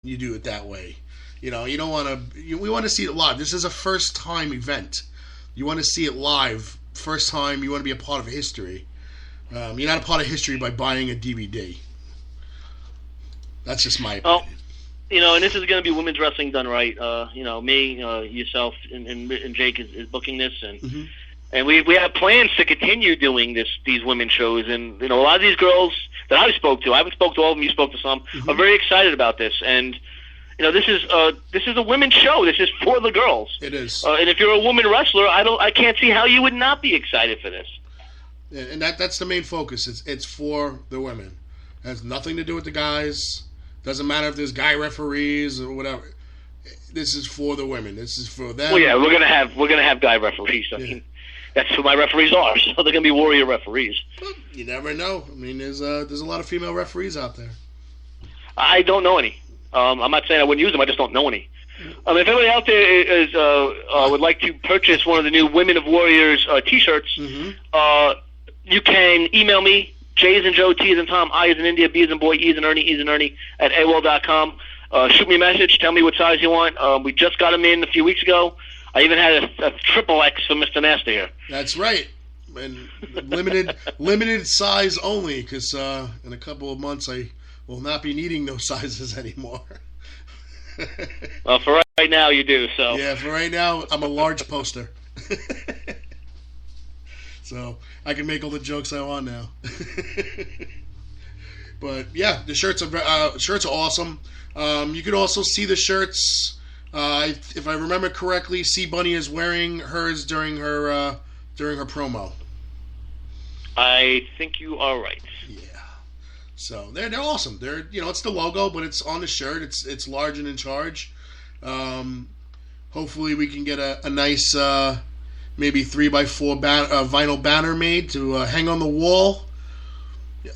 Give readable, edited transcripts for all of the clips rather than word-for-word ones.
you do it that way. You know, you don't want to. We want to see it live. This is a first time event. You want to see it live. First time. You want to be a part of history. You're not a part of history by buying a DVD. That's just my opinion. And this is going to be women's wrestling done right. Me, yourself, and Jake is booking this, and we have plans to continue doing these women's shows. And a lot of these girls that I spoke to, I haven't spoke to all of them. You spoke to some. Are very excited about this, and this is a women's show. This is for the girls. It is. And if you're a woman wrestler, I can't see how you would not be excited for this. And that's the main focus. It's for the women. It has nothing to do with the guys. Doesn't matter if there's guy referees or whatever. This is for the women. This is for them. Well, yeah, we're gonna have guy referees. I mean, that's who my referees are. So they're gonna be warrior referees. Well, you never know. I mean, there's a lot of female referees out there. I don't know any. I'm not saying I wouldn't use them. I just don't know any. If anybody out there is would like to purchase one of the new Women of Warriors T-shirts, you can email me. J as in Joe, T as in Tom, I as in India, B as in boy, E as in Ernie, at AOL.com. Shoot me a message. Tell me what size you want. We just got them in a few weeks ago. I even had a triple X for Mr. Nasty here. That's right. And limited size only, because in a couple of months I will not be needing those sizes anymore. Well, for right now you do. So yeah, for right now I'm a large poster. So I can make all the jokes I want now. But yeah, the shirts are awesome. You could also see the shirts. If I remember correctly, C Bunny is wearing hers during her promo. I think you are right. Yeah. So they're awesome. They're it's the logo, but it's on the shirt. It's large and in charge. Hopefully we can get a nice. Maybe 3x4 vinyl banner made to hang on the wall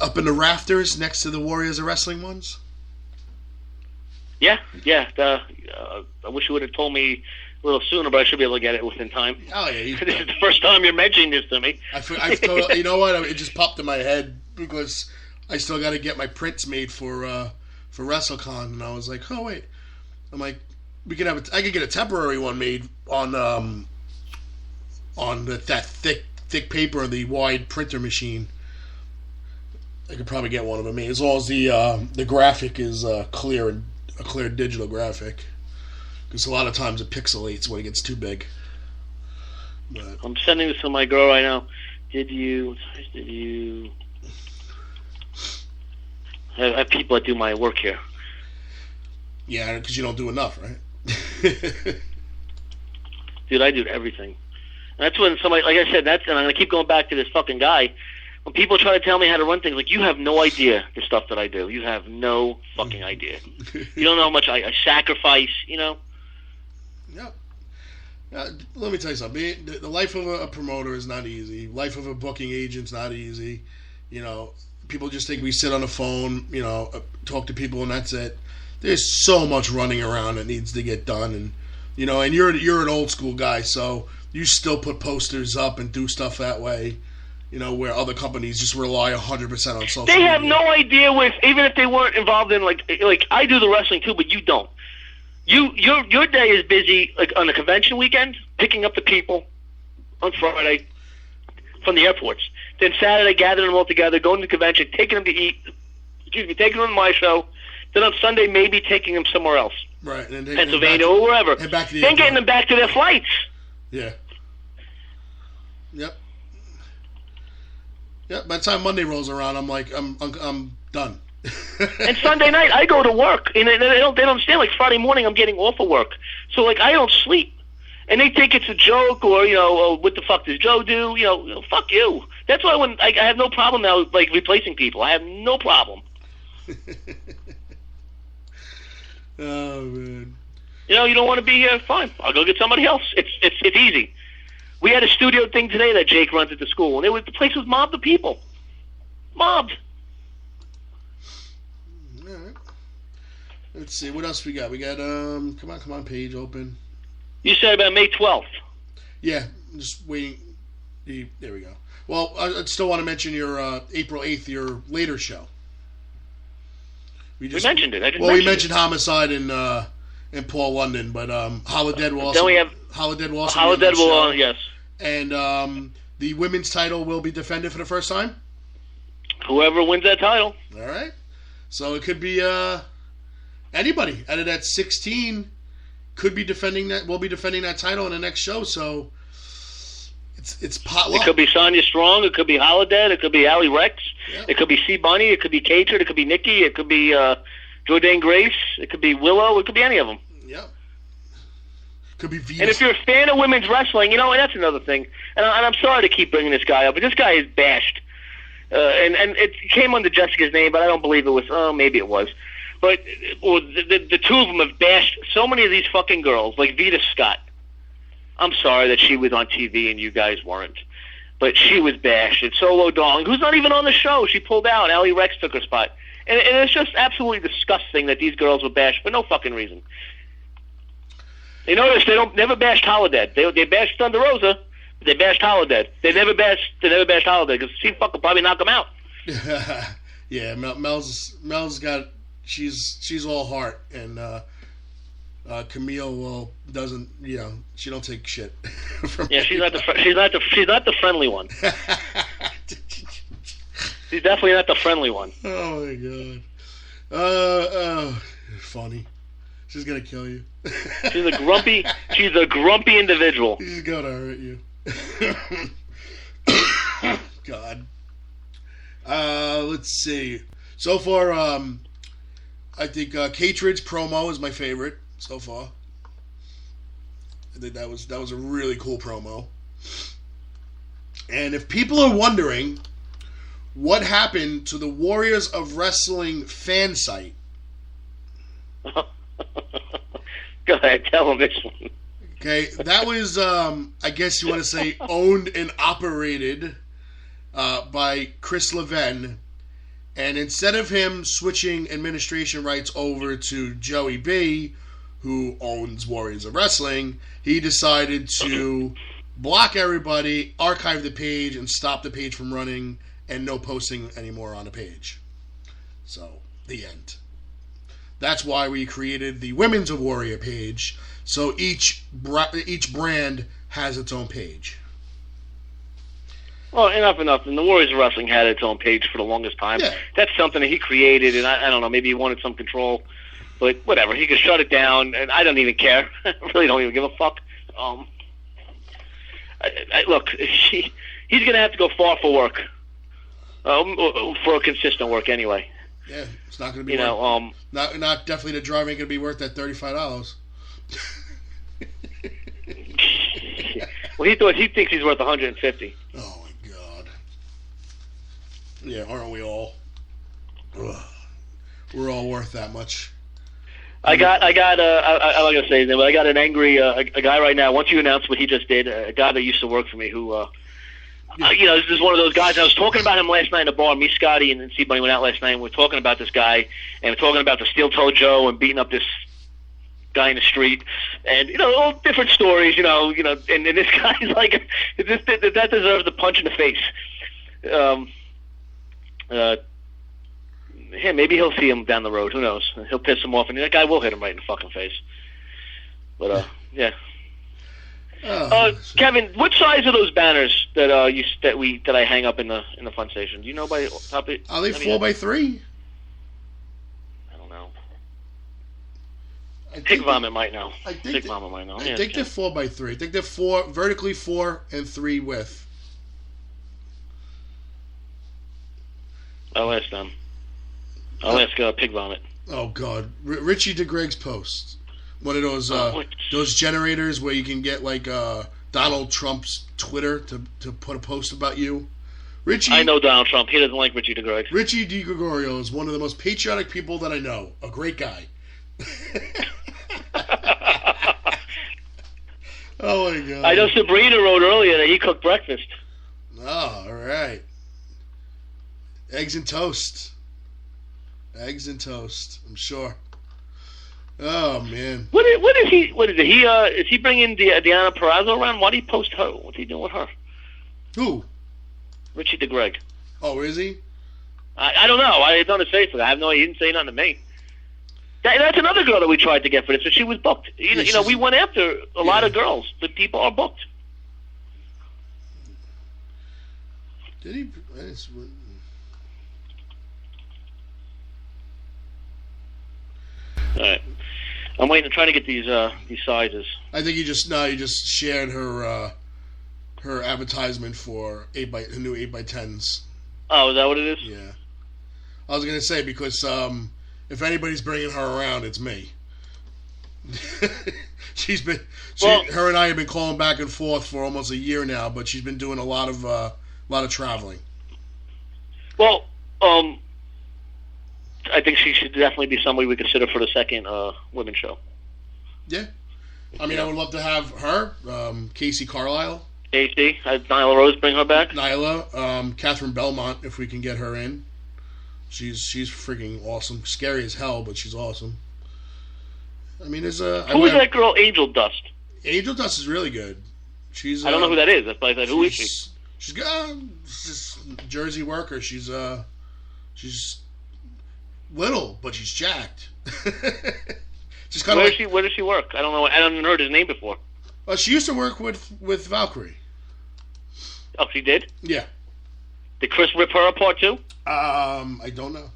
up in the rafters next to the Warriors of Wrestling ones. Yeah. I wish you would have told me a little sooner, but I should be able to get it within time. Oh yeah, this is the first time you're mentioning this to me. I've told, you know what? It just popped in my head because I still got to get my prints made for WrestleCon, and I was like, oh wait, I'm like, I could get a temporary one made on that thick paper on the wide printer machine. I could probably get one of them made, as long as the graphic is clear and a clear digital graphic. Because a lot of times it pixelates when it gets too big. But I'm sending this to my girl right now. Did you? I have people that do my work here. Yeah, because you don't do enough, right? Dude, I do everything. That's when somebody, like I said, and I'm going to keep going back to this fucking guy. When people try to tell me how to run things, like, you have no idea the stuff that I do. You have no fucking idea. You don't know how much I sacrifice, Yeah. Let me tell you something. The life of a promoter is not easy. Life of a booking agent's not easy. People just think we sit on the phone, talk to people and that's it. There's so much running around that needs to get done. And, and you're an old school guy, so you still put posters up and do stuff that way, where other companies just rely 100% on social media. They have no idea even if they weren't involved in, like I do the wrestling too, but you don't. Your day is busy, like on the convention weekend, picking up the people on Friday from the airports. Then Saturday, gathering them all together, going to the convention, taking them to eat, taking them to my show. Then on Sunday, maybe taking them somewhere else. Right. And then Pennsylvania or wherever. And back to the then getting them back to their flights. Yeah. Yep. By the time Monday rolls around, I'm like, I'm done. And Sunday night, I go to work, and they don't understand. Like Friday morning, I'm getting off of work, so like I don't sleep, and they think it's a joke, or what the fuck does Joe do? Fuck you. That's why when I have no problem now, like replacing people. I have no problem. Oh man. You don't want to be here? Fine, I'll go get somebody else. It's easy. We had a studio thing today that Jake runs at the school, and the place was mobbed of people. Mobbed. All right. Let's see, what else we got? We got, come on, page open. You said about May 12th. Yeah, just waiting. There we go. Well, I still want to mention your April 8th, your later show. We mentioned it. We mentioned Homicide and Paul London, but Holodead will also. Then we have Holodead will also. Holodead will, yes. And the women's title will be defended for the first time. Whoever wins that title. All right. So it could be anybody out of that 16 could be defending that. Will be defending that title in the next show. So it's potluck. It could be Sonya Strong. It could be Holodead. It could be Allie Rex. Yeah. It could be C Bunny. It could be Catred. It could be Nikki. It could be Jordan Grace. It could be Willow. It could be any of them. Yep. Could be Venus. And if you're a fan of women's wrestling, and that's another thing. And I'm sorry to keep bringing this guy up, but this guy is bashed. And it came under Jessica's name, but I don't believe it was. Maybe it was. But the two of them have bashed so many of these fucking girls, like Vita Scott. I'm sorry that she was on TV and you guys weren't. But she was bashed. And Solo Dong, who's not even on the show, she pulled out. Allie Rex took her spot. And it's just absolutely disgusting that these girls were bashed for no fucking reason. You notice they never bashed Holodead. They bashed Thunder Rosa, but they bashed Holodead. They never bashed Holodead because C-Fuck will probably knock them out. Yeah, Mel's got she's all heart, and Camille doesn't, she don't take shit. She's not the friendly one. She's definitely not the friendly one. Oh my god. Funny. She's gonna kill you. She's a grumpy individual. She's gonna hurt you. God. Let's see. So far, I think Catred's promo is my favorite so far. I think that was a really cool promo. And if people are wondering what happened to the Warriors of Wrestling fan site, go ahead, tell them this one. Okay, that was, I guess you want to say, owned and operated by Kris Levin. And instead of him switching administration rights over to Joey B, who owns Warriors of Wrestling, he decided to block everybody, archive the page, and stop the page from running, and no posting anymore on the page. So, the end. That's why we created the Women's of Warrior page, so each brand has its own page. Well, enough. And the Warriors of Wrestling had its own page for the longest time. Yeah. That's something that he created, and I don't know, maybe he wanted some control. But whatever, he could shut it down, and I don't even care. I really don't even give a fuck. Look, he's going to have to go far for work. For consistent work, anyway. Yeah, it's not going to be not definitely the drive ain't going to be worth that $35. Well, he thinks he's worth $150. Oh my god. Yeah, aren't we all? Ugh. We're all worth that much. I'm not going to say anything, but I got an angry a guy right now. Once you announced what he just did, a guy that used to work for me who this is one of those guys. I was talking about him last night in the bar. Me, Scotty, and C-Bunny went out last night, and we're talking about this guy, and we're talking about the Steel Toe Joe and beating up this guy in the street, and all different stories, and this guy's like, that deserves a punch in the face. Yeah, maybe he'll see him down the road. Who knows? He'll piss him off, and that guy will hit him right in the fucking face. But yeah. Kevin, what size are those banners that I hang up in the fun station? Do you know by top? Are they 4x3? I don't know. Pig Vomit might know. Pig Vomit might know. I think they're 4x3. I think they're 4 vertically, 4 and 3 width. I'll ask them. I'll ask Pig Vomit. Oh God, Richie DeGreg's post. One of those generators where you can get like Donald Trump's Twitter to put a post about you. Richie, I know Donald Trump. He doesn't like Richie DeGreg. Richie DeGregorio is one of the most patriotic people that I know. A great guy. Oh my God! I know Sabrina wrote earlier that he cooked breakfast. Oh, all right. Eggs and toast. Eggs and toast. I'm sure. Oh man. What is he? Is he bringing Deanna Purrazzo around? Why do he post her? What's he doing with her? Who? Richie DeGreg. Oh, is he? I don't know. I don't say for that. I have no idea. He didn't say nothing to me. That's another girl that we tried to get for this, but she was booked. You know, we went after a lot of girls. The people are booked. Did he? All right. I'm waiting. Trying to get these sizes. I think you just shared her advertisement for her new 8x10s. Oh, is that what it is? Yeah. I was gonna say because if anybody's bringing her around, it's me. Her and I have been calling back and forth for almost a year now, but she's been doing a lot of traveling. Well, I think she should definitely be somebody we consider for the second women's show. Yeah. I mean, I would love to have her, Casey Carlisle. Casey, Nyla Rose, bring her back. Nyla, Catherine Belmont, if we can get her in. She's freaking awesome. Scary as hell, but she's awesome. I mean, who is that girl, Angel Dust? Angel Dust is really good. I don't know who that is. That's why I said, who is she? She's just Jersey worker. She's little, but she's jacked. She's kind of Where does she work? I don't know. I haven't even heard his name before. She used to work with Valkyrie. Oh, she did? Yeah. Did Chris rip her apart too? I don't know.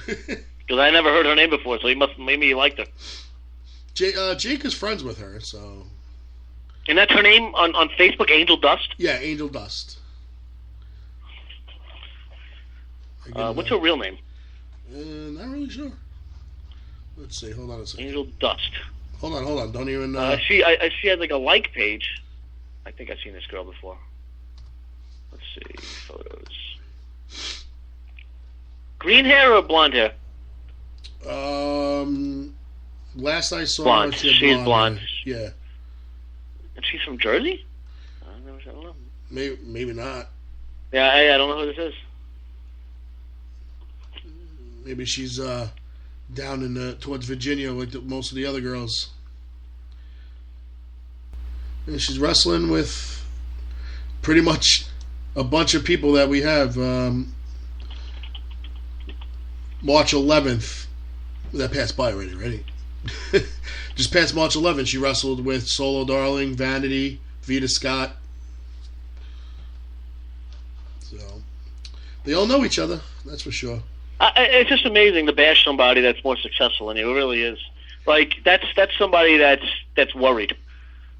Because I never heard her name before, so maybe he liked her. Jake is friends with her, so. And that's her name on Facebook, Angel Dust? Yeah, Angel Dust. What's her real name? Not really sure. Let's see. Hold on a second. Angel Dust. Hold on. Don't even. She has like a like page. I think I've seen this girl before. Let's see photos. Green hair or blonde hair? Last I saw blonde. her, She's blonde. Yeah. And she's from Jersey? I don't know. Maybe not. Yeah, I don't know who this is. Maybe she's down in towards Virginia like most of the other girls. And she's wrestling with pretty much a bunch of people that we have. March 11th. That passed by already, right? Just past March 11th, she wrestled with Solo Darling, Vanity, Vita Scott. So they all know each other, that's for sure. It's just amazing to bash somebody that's more successful than you. It really is. Like that's somebody that's worried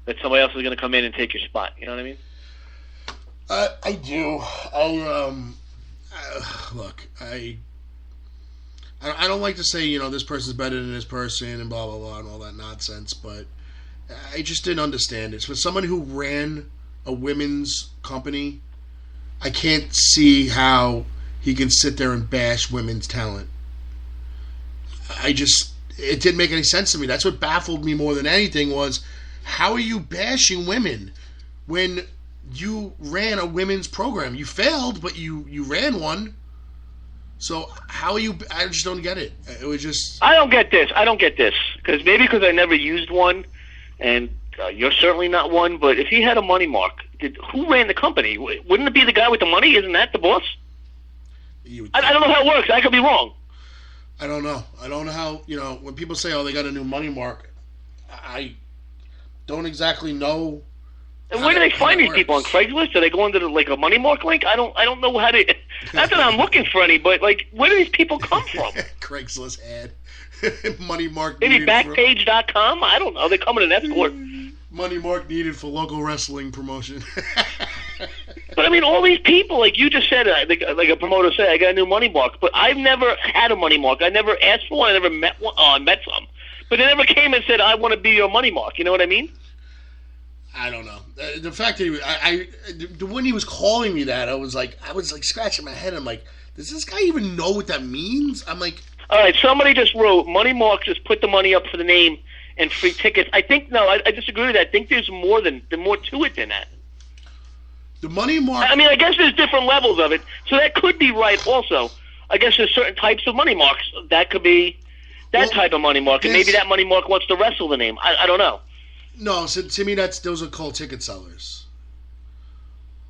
that somebody else is going to come in and take your spot. You know what I mean? I do. Look, I don't like to say, this person's better than this person and blah, blah, blah, and all that nonsense, but I just didn't understand it. For someone who ran a women's company, I can't see how he can sit there and bash women's talent. It didn't make any sense to me. That's what baffled me more than anything was, how are you bashing women when you ran a women's program? You failed, but you ran one. So how are you? I just don't get it. It was just. I don't get this. Because I never used one, and you're certainly not one. But if he had a money mark, who ran the company? Wouldn't it be the guy with the money? Isn't that the boss? I don't know how it works. I could be wrong. I don't know. I don't know how. When people say, "Oh, they got a new money mark," I don't exactly know. And where do they find these people, on Craigslist? Do they go into a money mark link? I don't know how to. Not that I'm looking for any, but where do these people come from? Craigslist ad, money mark. Maybe Backpage.com. I don't know. They come in an escort. Money mark needed for local wrestling promotion. But I mean, all these people, like you just said, like a promoter said, I got a new money mark, but I've never had a money mark. I never asked for one. I never met one. Oh, I met some, but they never came and said, "I want to be your money mark." You know what I mean? I don't know. The fact that when he was calling me that, I was like scratching my head. I'm like, does this guy even know what that means? I'm like, all right, somebody just wrote, money mark, just put the money up for the name and free tickets. I think, no, I disagree with that. I think there's more to it than that. The money mark. I mean, I guess there's different levels of it, so that could be right also. I guess there's certain types of money marks. That could be type of money mark, and maybe that money mark wants to wrestle the name. I don't know. No, so to me, those are called ticket sellers.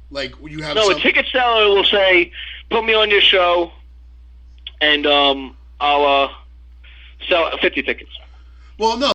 Like you have. A ticket seller will say, "Put me on your show, and I'll sell 50 tickets. Well, no.